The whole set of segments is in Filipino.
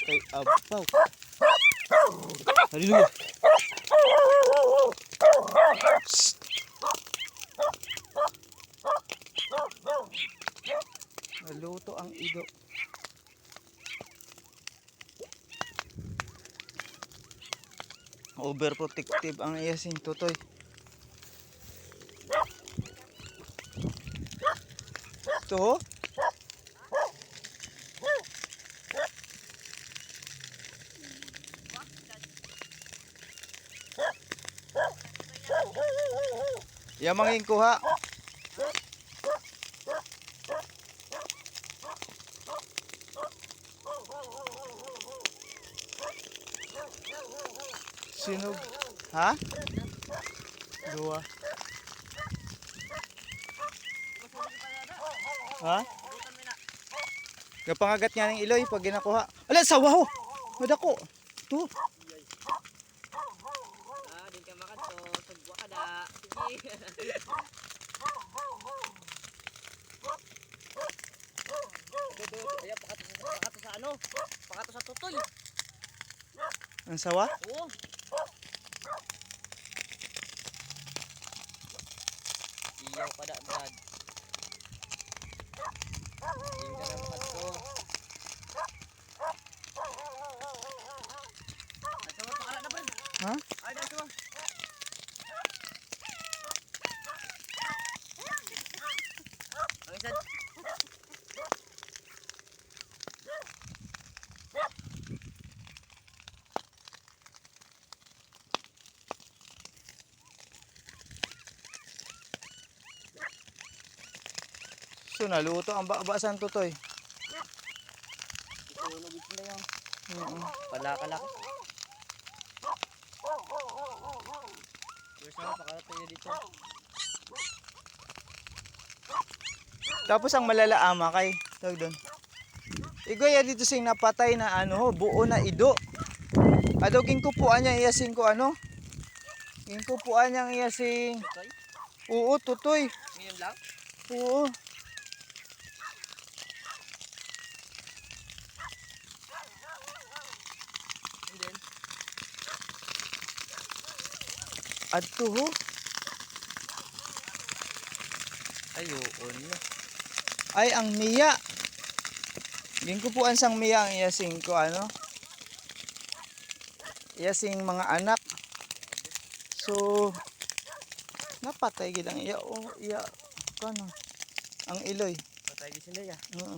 Kay abaw. Hallelujah. Naluto ang ido. Overprotective ang iyasing tutoy. Ito. Yamangin kuha. Sinog. Ha? Dua. Ha? Kapangagat nga ng iloy pag ginakuha. Ala, sawa ho! Madako! Ito. Di ka makanto. Sugwa ka da. Sige. Kaya pakato sa ano? Pakato sa tutoy. Ang sawa? Oo. Iyaw ka da, Brad. Hindi ka na makanto. Ay, sama pakala na, Brad. Ha? Ay, dahil sama. Ang isa. So naluto ang baabasan tutoy. Isunog ito na yan. Palaka-laki. There's na, pakalato yun dito. Tapos ang malalaama kay tawag doon. Igoy dito sing napatay na ano, buo na ido. Ado kupuan niya iyasing ko ano? Kupuan niya iyasing. Tutoy? Oo, tutoy. Ngayon lang? Oo. And then? Adto ho. Ayun. Ay ang miya. Kupuan sang miya ang iyasing ko ano? Iyasing mga anak. So napatay gid ang iya o iya kano ang iloy. Patay gisin na ya. Oo.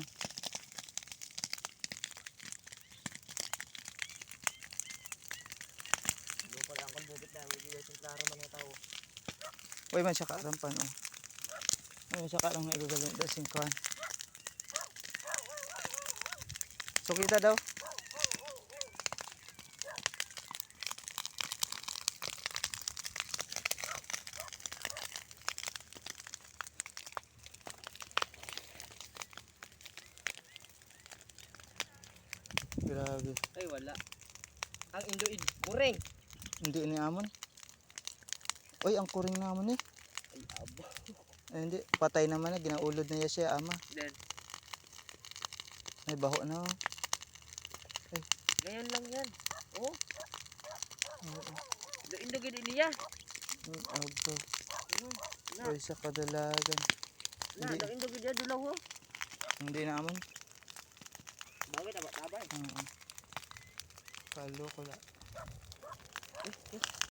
Lupa lang kung bukit na. Hindi yung klaro man yung tao. Uy man siya karampan o. Uy siya karang igagaling dasing kuan. So kita daw. Grabe. Ay, wala. Ang Indoid, kuring. Hindi ni amon. Uy ang kuring namon eh. Ay, abo. Ay, hindi patay naman na ginaulod na siya ama. Then, Ay baho na. Oh. ngayon lang yan. Oh, Oo. indogid niya. Abo. Na, Uy sa kadalagan. na, indogid niya dulaw ho. Hindi na amon. Bakit taba-taba eh. Kalo ko la.